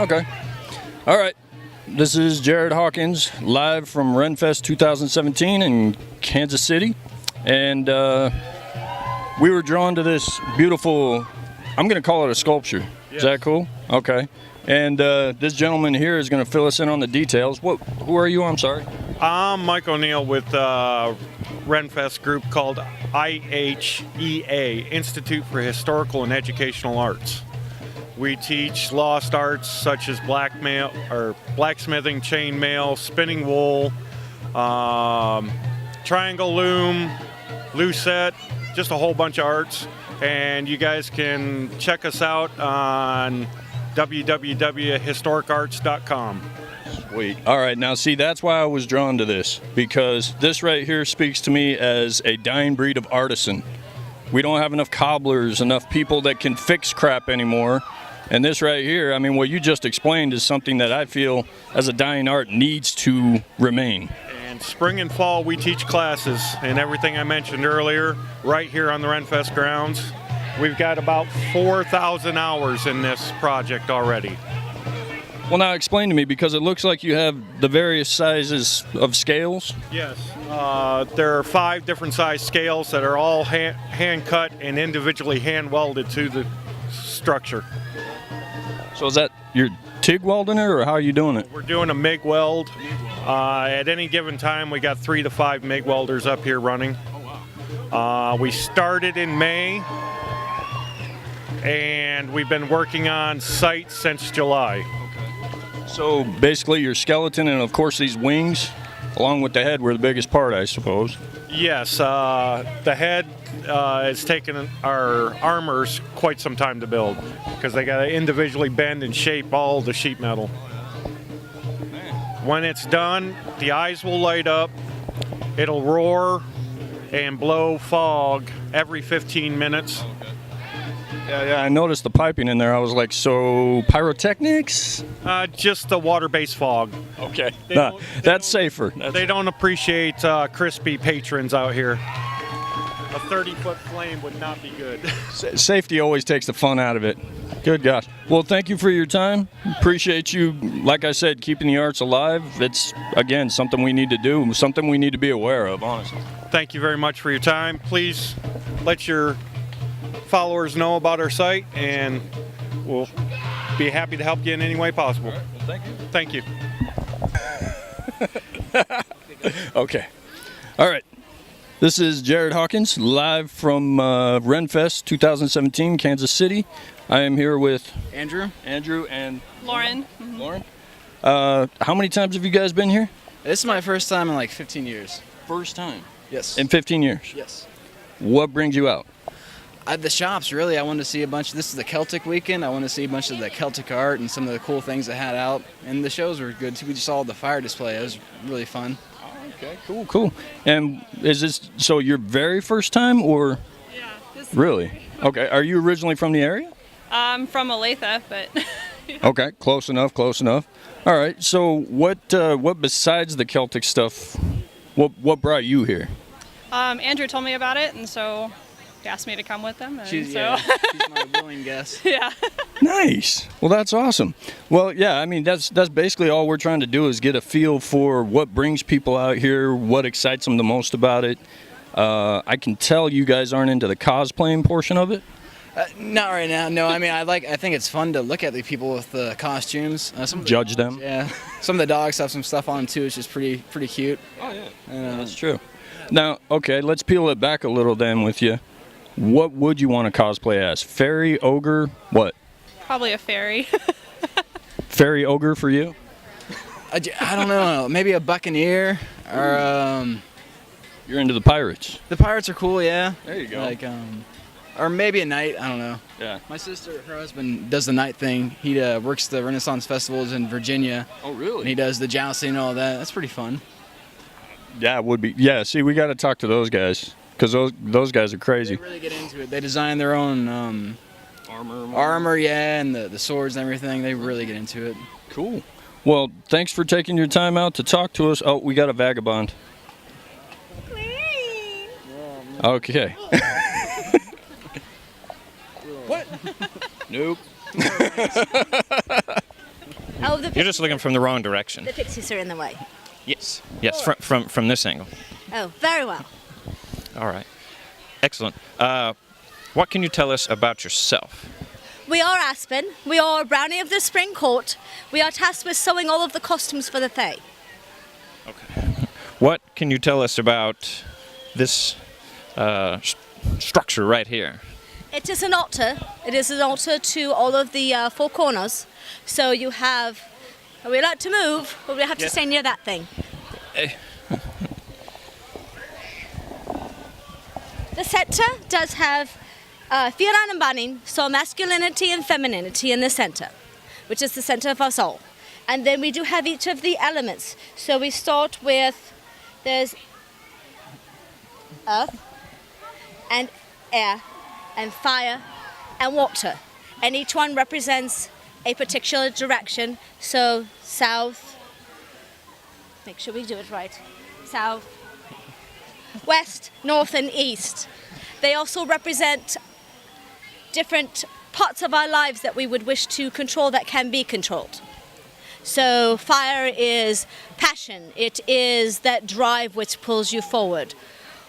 Okay. All right. This is Jared Hawkins, live from Renfest 2017 in Kansas City. And we were drawn to this beautiful, I'm going to call it a sculpture. Yes. Is that cool? Okay. And this gentleman here is going to fill us in on the details. Who are you? I'm sorry. I'm Mike O'Neill with Renfest group called IHEA, Institute for Historical and Educational Arts. We teach lost arts such as blacksmithing, chainmail, spinning wool, triangle loom, lucette, just a whole bunch of arts. And you guys can check us out on www.historicarts.com. Sweet. All right, now see, that's why I was drawn to this, because this right here speaks to me as a dying breed of artisan. We don't have enough cobblers, enough people that can fix crap anymore. And this right here, I mean, what you just explained is something that I feel as a dying art needs to remain. And spring and fall, we teach classes and everything I mentioned earlier right here on the Renfest grounds. We've got about 4,000 hours in this project already. Well, now explain to me, because it looks like you have the various sizes of scales. Yes, there are 5 different size scales that are all hand cut and individually hand welded to the structure. So is that you're TIG welding it, or how are you doing it? We're doing a MIG weld. At any given time, we got 3 to 5 MIG welders up here running. Oh, wow. We started in May, and we've been working on site since July. Okay. So basically your skeleton and of course these wings, along with the head, were the biggest part, I suppose. Yes, the head has taken our armors quite some time to build, because they got to individually bend and shape all the sheet metal. When it's done, the eyes will light up, it'll roar and blow fog every 15 minutes. Yeah, I noticed the piping in there. I was like, so pyrotechnics? Just the water-based fog. Okay, that's safer. They don't appreciate crispy patrons out here. A 30-foot flame would not be good. Safety always takes the fun out of it. Good gosh. Well, thank you for your time. Appreciate you, like I said, keeping the arts alive. It's, again, something we need to do, something we need to be aware of, honestly. Thank you very much for your time. Please let your followers know about our site, and we'll be happy to help you in any way possible. All right, well, thank you. Thank you. Okay. All right. This is Jared Hawkins, live from Renfest 2017, Kansas City. I am here with Andrew, and Lauren. Mm-hmm. Lauren. How many times have you guys been here? This is my first time in like 15 years. First time? Yes. In 15 years? Yes. What brings you out? The shops, really. I wanted to see a bunch. This is the Celtic weekend. I wanted to see a bunch of the Celtic art and some of the cool things they had out. And the shows were good too. We just saw the fire display. It was really fun. Okay, cool. And is this so your very first time, or? Yeah. Really? Okay. Are you originally from the area? I'm from Olathe, but. Okay, close enough. All right. So what besides the Celtic stuff? What brought you here? Andrew told me about it, and so he asked me to come with him. And she's my willing guest. Yeah. Nice. Well, that's awesome. Well, yeah, I mean, that's basically all we're trying to do is get a feel for what brings people out here, what excites them the most about it. I can tell you guys aren't into the cosplaying portion of it. Not right now. No, I mean, I think it's fun to look at the people with the costumes. Judge them. Yeah. Some of the dogs have some stuff on them too. It's just pretty cute. Oh yeah. That's true. Now, okay, let's peel it back a little then with you. What would you want to cosplay as? Fairy, ogre, what? Probably a fairy. Fairy ogre for you? I don't know. Maybe a buccaneer or. You're into the pirates. The pirates are cool, yeah. There you go. Like or maybe a knight. I don't know. Yeah. My sister, her husband does the knight thing. He works the Renaissance festivals in Virginia. Oh, really? And he does the jousting and all that. That's pretty fun. Yeah, it would be. Yeah, see, we got to talk to those guys. Because those guys are crazy. They really get into it. They design their own armor, yeah, and the swords and everything. They really get into it. Cool. Well, thanks for taking your time out to talk to us. Oh, we got a vagabond. Okay. What? Nope. Oh, the You're just looking from the wrong direction. pixies are in the way. Yes. Yes, from this angle. Oh, very well. All right. Excellent. What can you tell us about yourself? We are Aspen. We are Brownie of the Spring Court. We are tasked with sewing all of the costumes for the Fae. Okay. What can you tell us about this structure right here? It is an altar. It is an altar to all of the four corners. So you have. We like to move, but we have to stay near that thing. The center does have Firan and Banin, so masculinity and femininity in the center, which is the center of our soul. And then we do have each of the elements. So we start with, there's earth and air and fire and water. And each one represents a particular direction. So south, make sure we do it right, south, west, north and east. They also represent different parts of our lives that we would wish to control that can be controlled. So fire is passion. It is that drive which pulls you forward.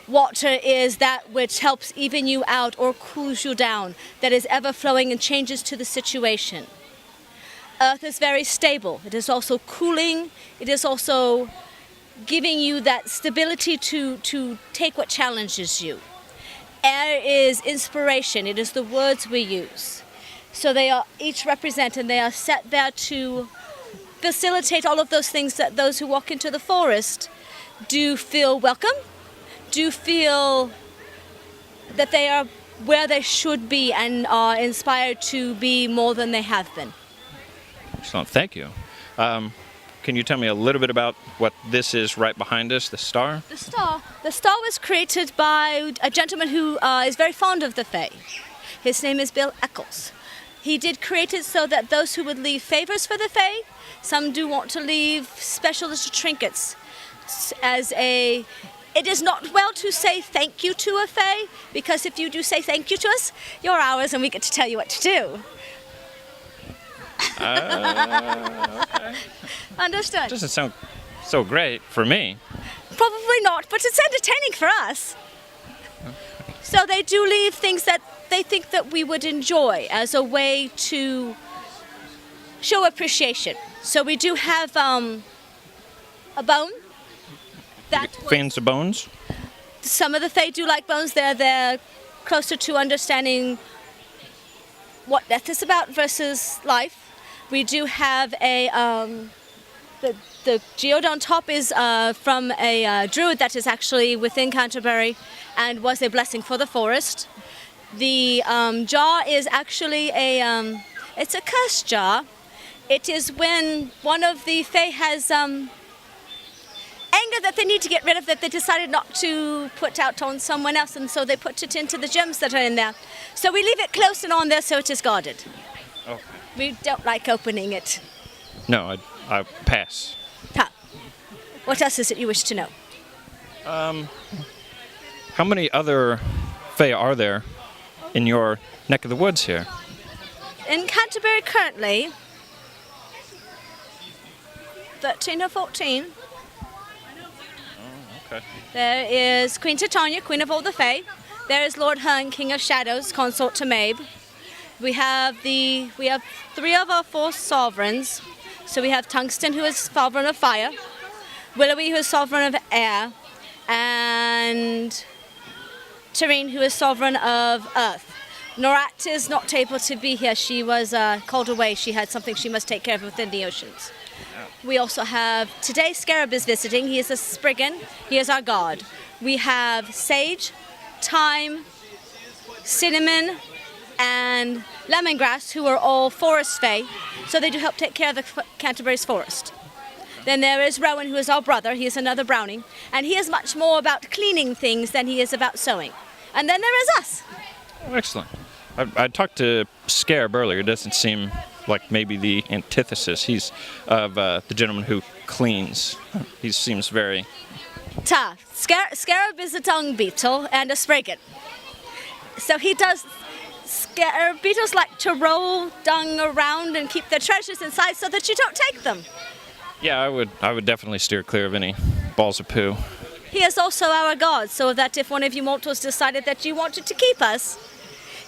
Water is that which helps even you out or cools you down, that is ever flowing and changes to the situation. Earth is very stable. It is also cooling. It is also giving you that stability to take what challenges you. Air is inspiration. It is the words we use. So they are each represent, and they are set there to facilitate all of those things that those who walk into the forest do feel welcome, do feel that they are where they should be and are inspired to be more than they have been. Excellent. Thank you. Can you tell me a little bit about what this is right behind us, the star? The star. The star was created by a gentleman who is very fond of the Fae. His name is Bill Eccles. He did create it so that those who would leave favors for the Fae, some do want to leave special little trinkets as a... It is not well to say thank you to a Fae, because if you do say thank you to us, you're ours and we get to tell you what to do. Okay. Understood. Doesn't sound so great for me. Probably not, but it's entertaining for us. So they do leave things that they think that we would enjoy as a way to show appreciation. So we do have a bone. Fans of bones? Some of the Fae do like bones. They're closer to understanding what death is about versus life. We do have a the geode on top is from a druid that is actually within Canterbury and was a blessing for the forest. The jar is actually it's a curse jar. It is when one of the Fae has anger that they need to get rid of, that they decided not to put out on someone else, and so they put it into the gems that are in there. So we leave it close and on there so it is guarded. Okay. We don't like opening it. No, I pass. Ha. What else is it you wish to know? How many other Fae are there in your neck of the woods here? In Canterbury currently, 13 or 14. Okay. There is Queen Titania, Queen of all the Fae. There is Lord Herne, King of Shadows, consort to Mabe. We have 3 of our 4 sovereigns. So we have Tungsten, who is sovereign of fire, Willowy, who is sovereign of air, and Terene, who is sovereign of earth. Norat is not able to be here. She was called away. She had something she must take care of within the oceans. We also have, today Scarab is visiting. He is a Spriggan. He is our god. We have Sage, Thyme, Cinnamon, and Lemongrass, who are all forest fae. So they do help take care of the Canterbury's forest. Then there is Rowan, who is our brother. He is another brownie. And he is much more about cleaning things than he is about sewing. And then there is us. Oh, excellent. I talked to Scarab earlier. It doesn't seem like maybe the antithesis. He's of the gentleman who cleans. He seems very... Scarab is a dung beetle and a spriggan. So he does... Beetles like to roll dung around and keep their treasures inside so that you don't take them. Yeah, I would definitely steer clear of any balls of poo. He is also our God, so that if one of you mortals decided that you wanted to keep us,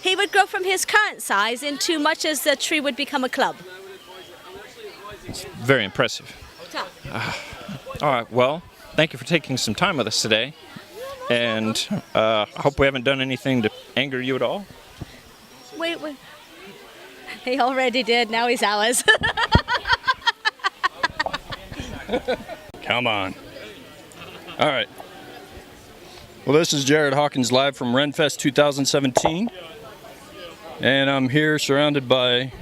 he would grow from his current size into much as the tree would become a club. Very impressive. All right, well, thank you for taking some time with us today. And I hope we haven't done anything to anger you at all. Wait. He already did, now he's ours. Come on. All right. Well, this is Jared Hawkins live from Renfest 2017. And I'm here surrounded by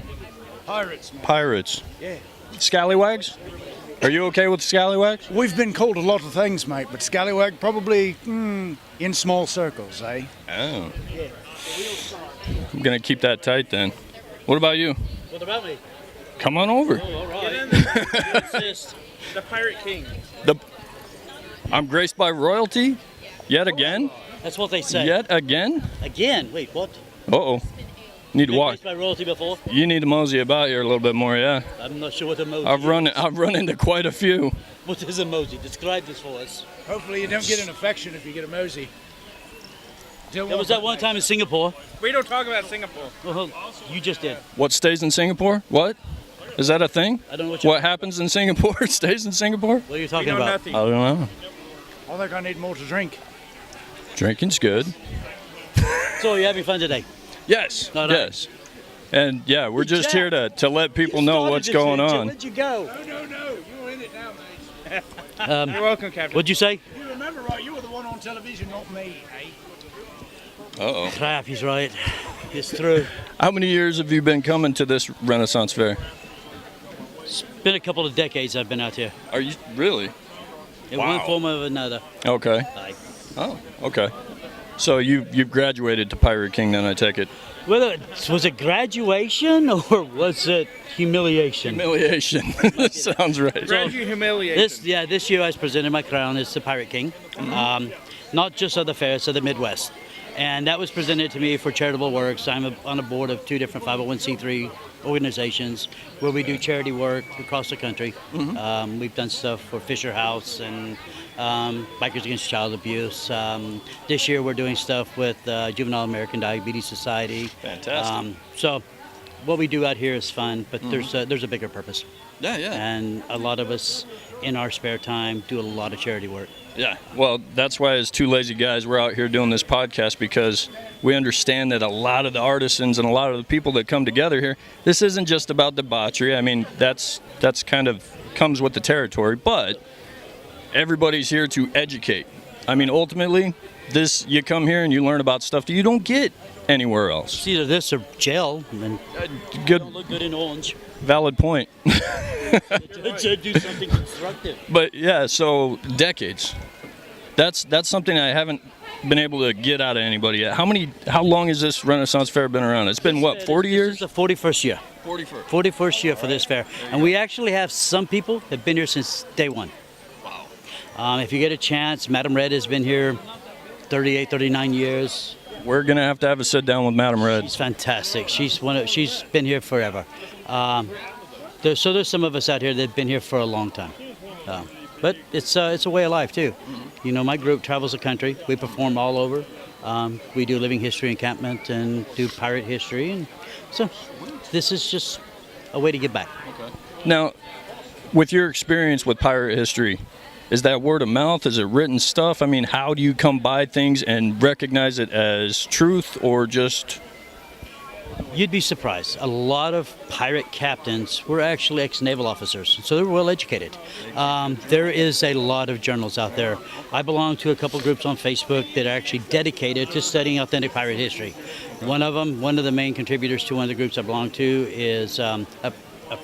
pirates. Yeah. Scallywags? Are you okay with scallywags? We've been called a lot of things, mate, but scallywag probably in small circles, eh? Oh. I'm going to keep that tight then. What about you? What about me? Come on over. Oh, all right. The Pirate King. I'm graced by royalty yet again. That's what they say. Yet again? Again? Wait, what? Uh-oh. Need to Been walk. graced by royalty before? You need to mosey about here a little bit more, yeah. I'm not sure what emoji I've run into quite a few. What is emoji? Describe this for us. Hopefully you don't get an infection if you get a mosey. There was that one time in Singapore. We don't talk about Singapore. Well, you just did. What stays in Singapore? What? Is that a thing? I don't know What happens in Singapore stays in Singapore? What are you talking We know about? nothing. I don't know. I think I need more to drink. Drinking's good. So you're having fun today? Yes. No. Yes. And yeah, we're just here to let people You know started what's this going adventure. on. Where'd you go? No. You're in it now, mate. You're welcome, Captain. What'd you say? You remember, right? You were the one on television, not me, eh? Uh-oh. Crap, he's right. It's true. How many years have you been coming to this Renaissance Fair? It's been a couple of decades I've been out here. Are you really? In Wow. one form or another. Okay. Like, Oh, okay. So you've graduated to Pirate King then, I take it. whether was it graduation or was it humiliation? Humiliation. Sounds right. Graduate humiliation. This year I was presented my crown as the Pirate King, not just of the fair, so the Midwest. And that was presented to me for charitable works. I'm on a board of 2 different 501c3 organizations where we do charity work across the country. We've done stuff for Fisher House and Bikers Against Child Abuse. This year we're doing stuff with Juvenile American Diabetes Society. Fantastic. So what we do out here is fun, but there's a bigger purpose. Yeah. And a lot of us in our spare time do a lot of charity work. Yeah, well, that's why as 2 lazy guys, we're out here doing this podcast, because we understand that a lot of the artisans and a lot of the people that come together here, this isn't just about debauchery. I mean, that's kind of comes with the territory, but everybody's here to educate. I mean, ultimately, you come here and you learn about stuff that you don't get anywhere else. It's either this or gel, and Good, don't look good in orange. valid point. Do something constructive. But yeah, so decades. That's something I haven't been able to get out of anybody yet. How long has this Renaissance Fair been around? It's been what, 40 years? This is the 41st year. 41st year for this fair. And we actually have some people that have been here since day one. Wow. If you get a chance, Madam Red has been here 38, 39 years. We're gonna have to have a sit down with Madam Red. She's fantastic. She's been here forever. There's some of us out here that have been here for a long time. But it's a way of life too. You know, my group travels the country. We perform all over. We do living history encampment and do pirate history, and so this is just a way to give back. Now, with your experience with pirate history, is that word of mouth? Is it written stuff? I mean, how do you come by things and recognize it as truth or just... You'd be surprised. A lot of pirate captains were actually ex-naval officers, so they're well educated. There is a lot of journals out there. I belong to a couple groups on Facebook that are actually dedicated to studying authentic pirate history. One of the main contributors to one of the groups I belong to is a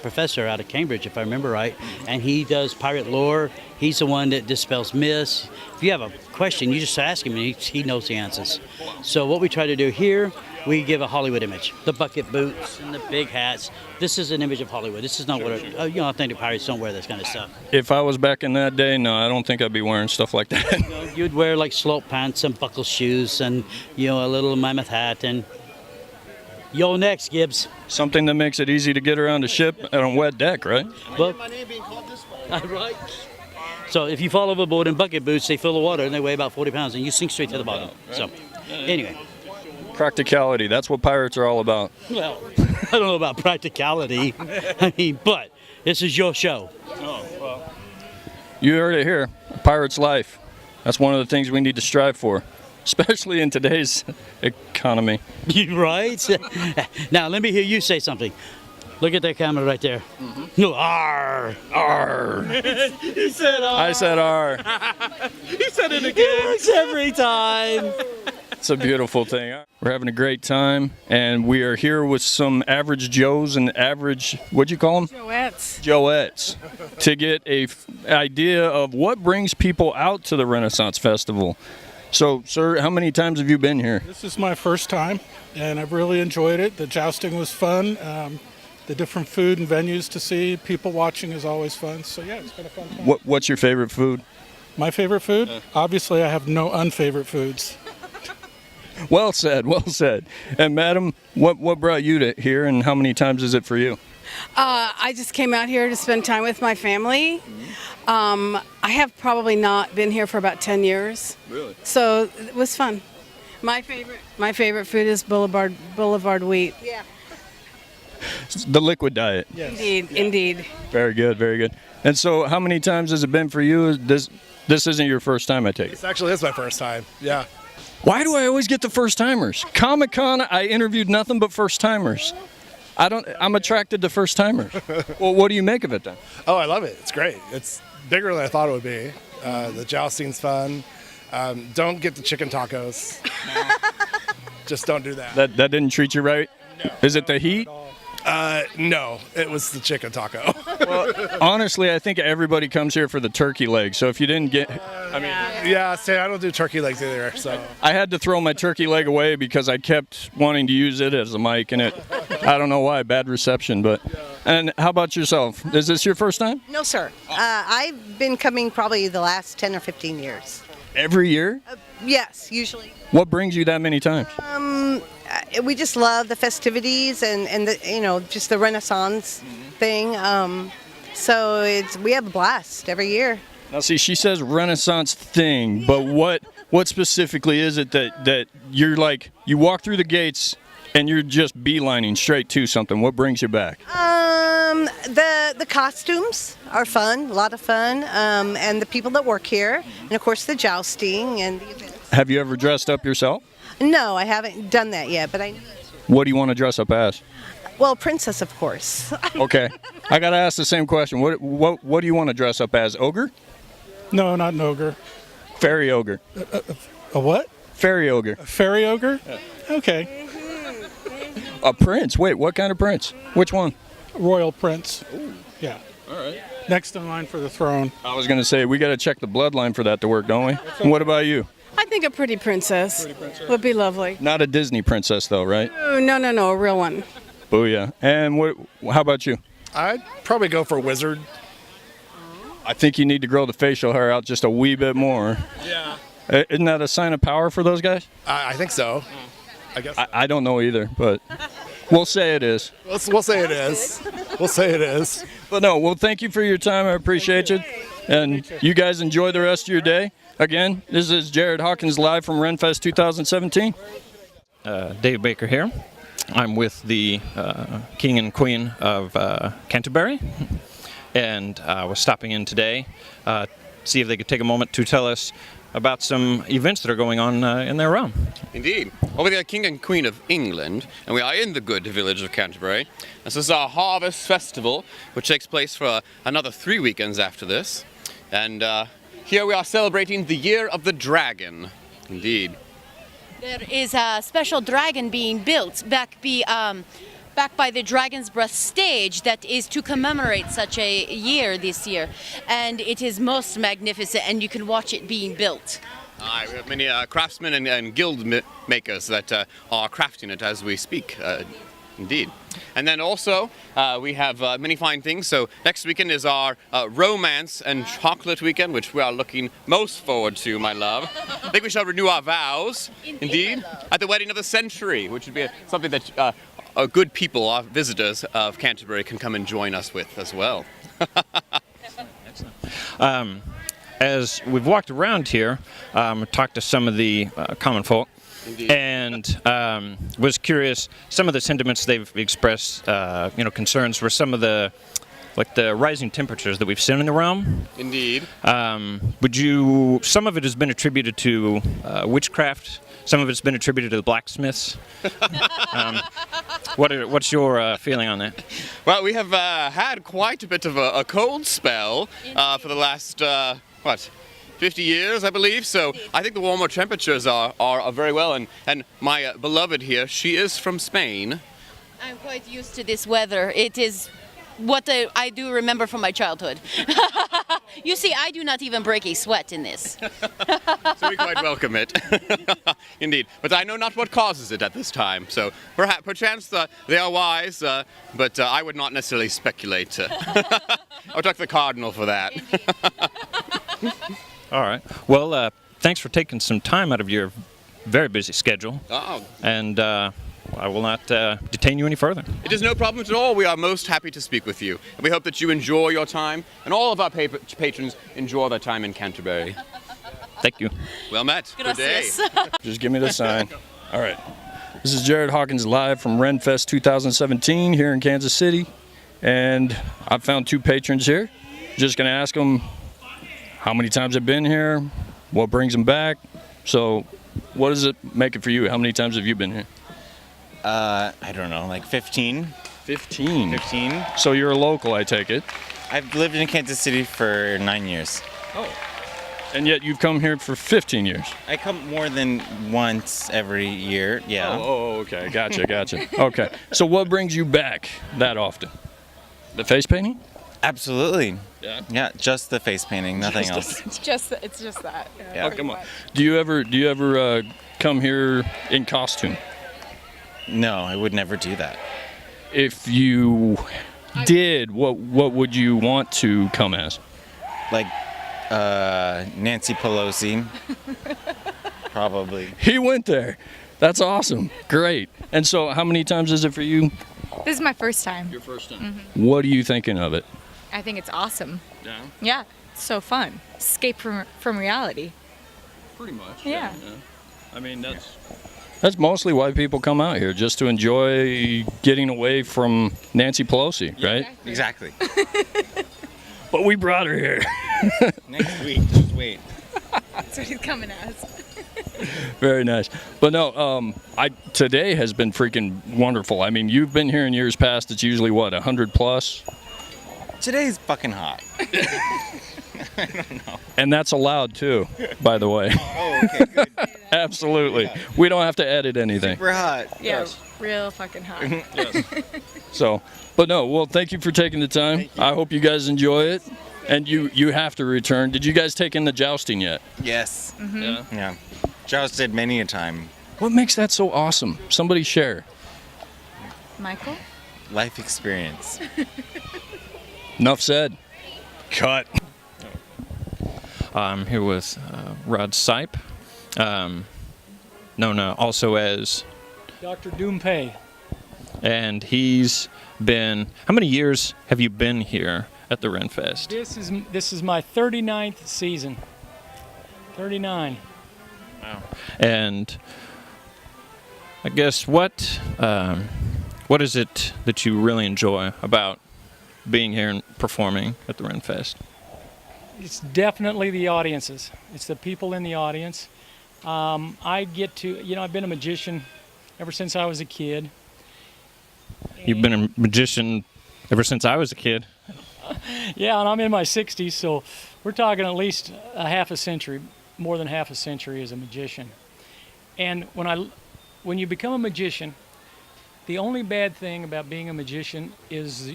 professor out of Cambridge, if I remember right, and he does pirate lore. He's the one that dispels myths. If you have a question, you just ask him, and he knows the answers. So what we try to do here, we give a Hollywood image. The bucket boots and the big hats. This is an image of Hollywood. This is not what authentic pirates don't wear this kind of stuff. If I was back in that day, no, I don't think I'd be wearing stuff like that. You'd wear like slope pants and buckle shoes and a little mammoth hat, and You're next, Gibbs. Something that makes it easy to get around the ship on a wet deck, right? Well, my name being called this way. Right. So if you fall overboard in bucket boots, they fill the water and they weigh about 40 pounds and you sink straight to the bottom. So anyway. Practicality, that's what pirates are all about. Well, I don't know about practicality. I mean, but this is your show. Oh, well. You heard it here. A pirate's life. That's one of the things we need to strive for, especially in today's economy. You right? Now, let me hear you say something. Look at that camera right there. Mm-hmm. No, arr. Arr. He said arr. I said arr. He said it again. It works every time. It's a beautiful thing. We're having a great time, and we are here with some average Joes and average, what'd you call them? Joettes, to get a idea of what brings people out to the Renaissance Festival. So, sir, how many times have you been here? This is my first time, and I've really enjoyed it. The jousting was fun. The different food and venues to see, people watching is always fun. So, yeah, it's been a fun time. What's your favorite food? My favorite food? Obviously, I have no unfavorite foods. Well said, well said. And madam, what brought you to here, and how many times is it for you? I just came out here to spend time with my family. I have probably not been here for about 10 years. Really? So it was fun. My favorite food is Boulevard wheat. Yeah. The liquid diet. Yes. Indeed. Very good, very good. And so how many times has it been for you? This isn't your first time, I take it? This actually is my first time, yeah. Why do I always get the first timers? Comic-Con, I interviewed nothing but first timers. I'm attracted to first timers. Well, what do you make of it then? Oh, I love it. It's great. It's bigger than I thought it would be. The jousting's fun. Don't get the chicken tacos. Just don't do that. That didn't treat you right? No. Is it the heat? No, it was the chicken taco. Well, honestly, I think everybody comes here for the turkey leg. So if you didn't get, Yeah, see, I don't do turkey legs either. So I had to throw my turkey leg away because I kept wanting to use it as a mic, and I don't know why, bad reception. But and how about yourself? Is this your first time? No, sir. I've been coming probably the last 10 or 15 years. Every year? Yes, usually. What brings you that many times? We just love the festivities and the, just the Renaissance thing. So we have a blast every year. Now, see, she says Renaissance thing, but what specifically is it that you're like, you walk through the gates and you're just beelining straight to something? What brings you back? The costumes are fun, a lot of fun, and the people that work here, and of course the jousting and the events. Have you ever dressed up yourself? No, I haven't done that yet, but I need to. What do you want to dress up as? Well, princess, of course. Okay, I gotta ask the same question. What do you want to dress up as? Ogre? No, not an ogre. Fairy ogre. A what? Fairy ogre. A fairy ogre? Yeah. Okay. A prince? Wait, what kind of prince? Which one? Royal prince. Ooh. Yeah. All right. Next in line for the throne. I was gonna say we gotta check the bloodline for that to work, don't we? And what about you? I think a pretty princess would be lovely. Not a Disney princess though, right? No, a real one. Booyah. And how about you? I'd probably go for wizard. I think you need to grow the facial hair out just a wee bit more. Yeah. Isn't that a sign of power for those guys? I think so. I guess. I don't know either, but we'll say it is. We'll say it is. We'll say it is. But no, well, thank you for your time. I appreciate you. And you guys enjoy the rest of your day. Again, this is Jared Hawkins live from Renfest 2017. Dave Baker here. I'm with the King and Queen of Canterbury, and was stopping in today see if they could take a moment to tell us about some events that are going on in their realm. Indeed. Well, we're the King and Queen of England, and we are in the good village of Canterbury. This is our Harvest Festival, which takes place for another 3 weekends after this. And here we are celebrating the Year of the Dragon. Indeed. There is a special dragon being built back by the Dragon's Breath stage that is to commemorate such a year this year. And it is most magnificent, and you can watch it being built. Aye, we have many craftsmen and guild makers that are crafting it as we speak. Indeed. And then also, we have many fine things. So next weekend is our romance and chocolate weekend, which we are looking most forward to, my love. I think we shall renew our vows, indeed, at the wedding of the century, which would be something that good people, our visitors of Canterbury, can come and join us with as well. As we've walked around here, talked to some of the common folk, Indeed. and was curious. Some of the sentiments they've expressed, concerns were some of the rising temperatures that we've seen in the realm. Indeed. Some of it has been attributed to witchcraft. Some of it's been attributed to the blacksmiths. What's your feeling on that? Well, we have had quite a bit of a cold spell for the last, 50 years, I believe. So I think the warmer temperatures are very well. And my beloved here, she is from Spain. I'm quite used to this weather. It is what I do remember from my childhood. You see, I do not even break a sweat in this. So we quite welcome it. Indeed. But I know not what causes it at this time. So perchance they are wise, but I would not necessarily speculate. I'll talk to the cardinal for that. All right. Well, thanks for taking some time out of your very busy schedule. Oh. And I will not detain you any further. It is no problem at all. We are most happy to speak with you. And we hope that you enjoy your time, and all of our patrons enjoy their time in Canterbury. Thank you. Well met. Good day. Just give me the sign. All right. This is Jared Hawkins live from Renfest 2017 here in Kansas City. And I've found two patrons here. Just going to ask them how many times they've been here, what brings them back. So what does it make it for you? How many times have you been here? I don't know, like 15. 15? 15. So you're a local, I take it? I've lived in Kansas City for 9 years. Oh. And yet you've come here for 15 years? I come more than once every year, yeah. Oh, okay. Gotcha. Okay. So what brings you back that often? The face painting? Absolutely. Yeah? Yeah, just the face painting, nothing else. It's just that. Yeah. Oh, come on. Do you ever come here in costume? No, I would never do that. If you did, what would you want to come as? Like Nancy Pelosi. Probably. He went there. That's awesome. Great. And so how many times is it for you? This is my first time. Your first time. What are you thinking of it? I think it's awesome. Yeah. Yeah, it's so fun. Escape from reality. Pretty much. Yeah. I mean, that's mostly why people come out here, just to enjoy getting away from Nancy Pelosi, right? Exactly. But we brought her here. Next week, just wait. That's what he's coming as. Very nice. But no, today has been freaking wonderful. I mean, you've been here in years past. It's usually, 100 plus? Today's fucking hot. I don't know. And that's allowed, too, by the way. Oh, okay, good. Absolutely. Yeah. We don't have to edit anything. Super hot. Yeah, real fucking hot. Yes. So, but no, well, thank you for taking the time. I hope you guys enjoy it. And you have to return. Did you guys take in the jousting yet? Yes. Mm-hmm. Yeah. Yeah. Jousted many a time. What makes that so awesome? Somebody share. Michael? Life experience. Enough said. Cut. I'm here with Rod Sipe, known also as Dr. Doompay. And he's been. How many years have you been here at the Renfest? This is my 39th season. 39. Wow. And I guess what is it that you really enjoy about being here and performing at the Renfest? It's definitely the audiences. It's the people in the audience. I get to, I've been a magician ever since I was a kid. You've been a magician ever since I was a kid. Yeah, and I'm in my 60s, so we're talking at least a half a century, more than half a century as a magician. And when you become a magician, the only bad thing about being a magician is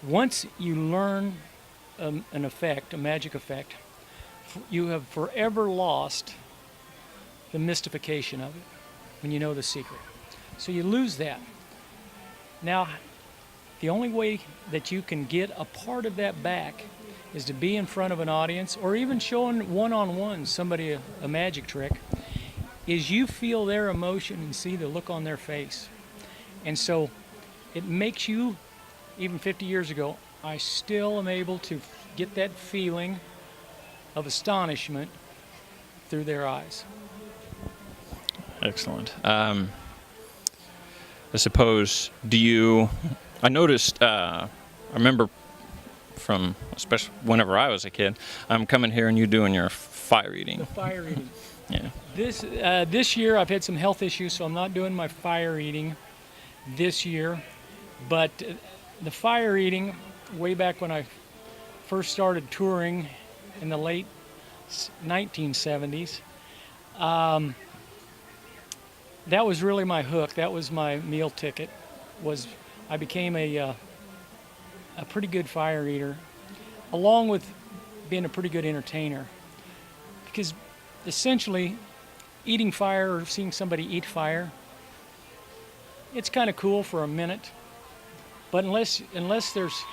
once you learn an effect, a magic effect, you have forever lost the mystification of it when you know the secret. So you lose that. Now, the only way that you can get a part of that back is to be in front of an audience, or even showing one-on-one somebody a magic trick, is you feel their emotion and see the look on their face And so it makes you, even 50 years ago, I still am able to get that feeling of astonishment through their eyes. Excellent. I suppose, I noticed, I remember from, especially whenever I was a kid, I'm coming here and you doing your fire eating. The fire eating. Yeah. This year I've had some health issues, so I'm not doing my fire eating this year. But the fire eating, way back when I first started touring in the late 1970s, that was really my hook. That was my meal ticket. I became a pretty good fire eater, along with being a pretty good entertainer. Because essentially, eating fire or seeing somebody eat fire, it's kind of cool for a minute. But unless there's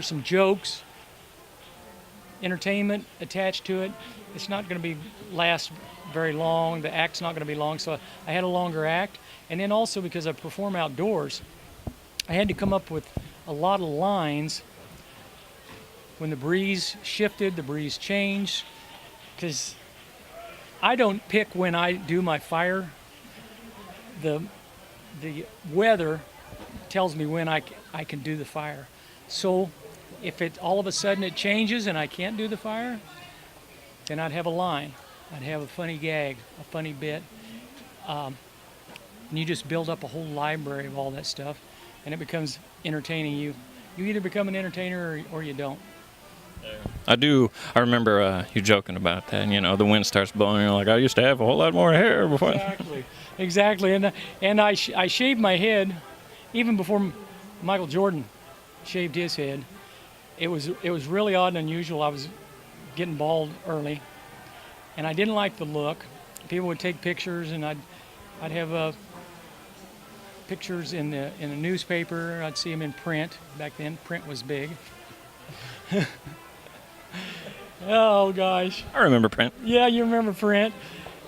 some jokes, entertainment attached to it, it's not going to last very long. The act's not going to be long. So I had a longer act, and then also because I perform outdoors, I had to come up with a lot of lines. When the breeze shifted, the breeze changed, because I don't pick when I do my fire. The weather tells me when I can do the fire. So if it all of a sudden it changes and I can't do the fire, then I'd have a line. I'd have a funny gag, a funny bit. And you just build up a whole library of all that stuff, and it becomes entertaining you. You either become an entertainer or you don't. I remember you joking about that, and the wind starts blowing, you're like, I used to have a whole lot more hair before. Exactly. And I shaved my head even before Michael Jordan shaved his head. It was really odd and unusual. I was getting bald early, and I didn't like the look. People would take pictures, and I'd have pictures in the newspaper. I'd see them in print. Back then, print was big. Oh gosh. I remember print. Yeah, you remember print.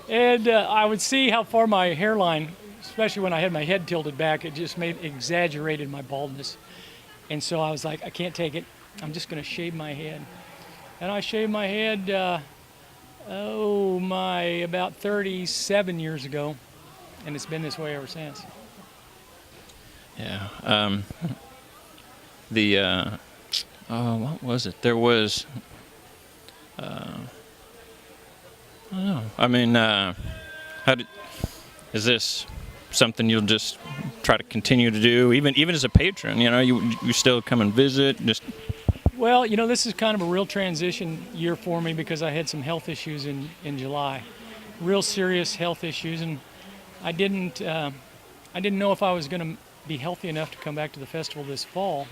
And I would see how far my hairline, especially when I had my head tilted back, it just exaggerated my baldness. And so I was like, I can't take it. I'm just going to shave my head. And I shaved my head, about 37 years ago. And it's been this way ever since. Yeah. What was it? There was, I don't know. I mean, is this something you'll just try to continue to do, even as a patron? You still come and visit, just. Well, this is kind of a real transition year for me because I had some health issues in July, real serious health issues, and I didn't know if I was going to be healthy enough to come back to the festival this fall.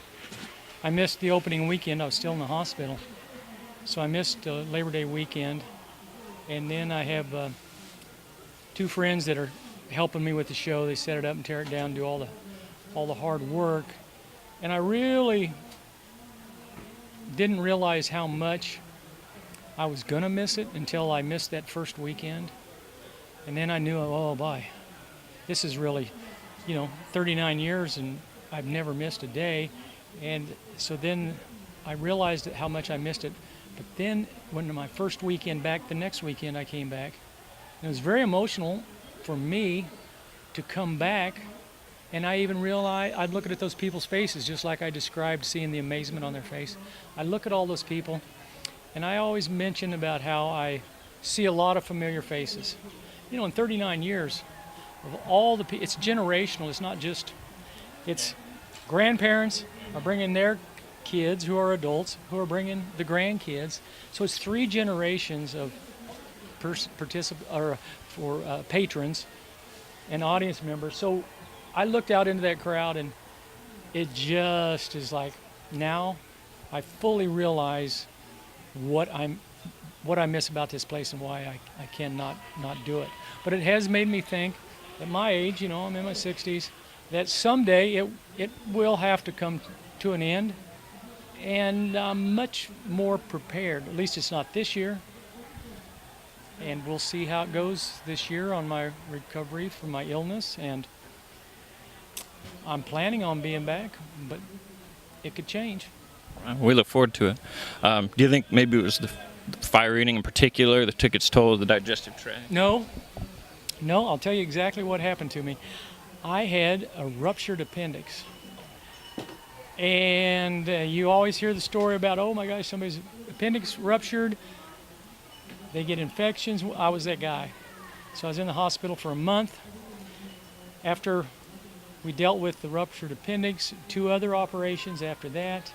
I missed the opening weekend. I was still in the hospital, so I missed Labor Day weekend. And then I have two friends that are helping me with the show. They set it up and tear it down, do all the hard work. And I really didn't realize how much I was going to miss it until I missed that first weekend. And then I knew, oh, boy, this is really, 39 years and I've never missed a day. And so then I realized how much I missed it. But then when my first weekend back, the next weekend I came back, and it was very emotional for me to come back. And I even realized, I'd look at those people's faces, just like I described seeing the amazement on their face. I look at all those people, and I always mention about how I see a lot of familiar faces. In 39 years, of all the people, it's generational. It's not just, it's grandparents are bringing their kids who are adults, who are bringing the grandkids. So it's 3 generations of patrons and audience members. So I looked out into that crowd, and it just is like, now I fully realize what I miss about this place and why I cannot not do it. But it has made me think, at my age, I'm in my 60s, that someday it will have to come to an end, and I'm much more prepared. At least it's not this year, and we'll see how it goes this year on my recovery from my illness. And I'm planning on being back, but it could change. We look forward to it. Do you think maybe it was the fire eating in particular that took its toll of the digestive tract? No, I'll tell you exactly what happened to me. I had a ruptured appendix. And you always hear the story about, oh my gosh, somebody's appendix ruptured. They get infections. I was that guy. So I was in the hospital for a month. After we dealt with the ruptured appendix, 2 other operations after that.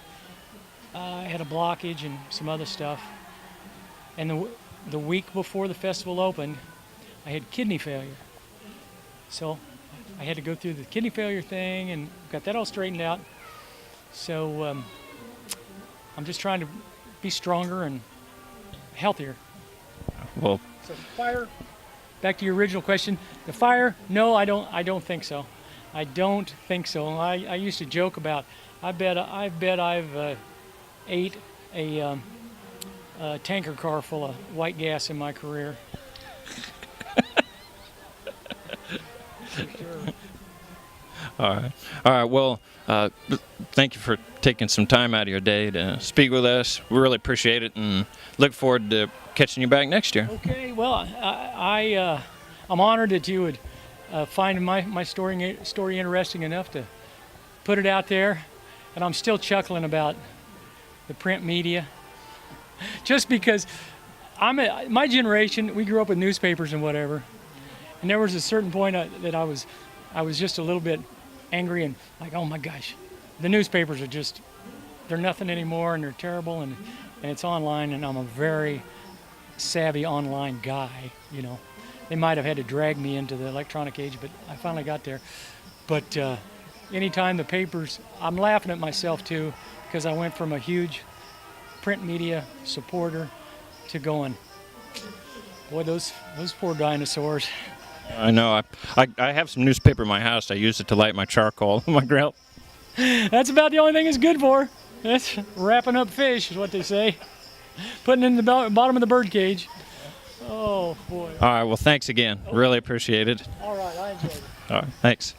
I had a blockage and some other stuff. And the week before the festival opened, I had kidney failure. So I had to go through the kidney failure thing and got that all straightened out. So I'm just trying to be stronger and healthier. Well, So fire. Back to your original question, the fire? No, I don't think so. I don't think so. I used to joke about. I bet I've ate a tanker car full of white gas in my career. All right. Well, thank you for taking some time out of your day to speak with us. We really appreciate it, and look forward to catching you back next year. Okay. Well, I'm honored that you would find my story interesting enough to put it out there, and I'm still chuckling about the print media, just because my generation, we grew up with newspapers and whatever, and there was a certain point that I was just a little bit angry and like, oh my gosh, the newspapers are they're nothing anymore, and they're terrible, and it's online, and I'm a very savvy online guy, you know. They might have had to drag me into the electronic age, but I finally got there. But anytime the papers, I'm laughing at myself too, because I went from a huge print media supporter to going, boy, those poor dinosaurs. I know. I have some newspaper in my house. I use it to light my charcoal on my grill. That's about the only thing it's good for. That's wrapping up fish, is what they say. Putting it in the bottom of the bird cage. Oh, boy. All right. Well, thanks again. Really appreciate it. All right. I enjoyed it. All right. Thanks.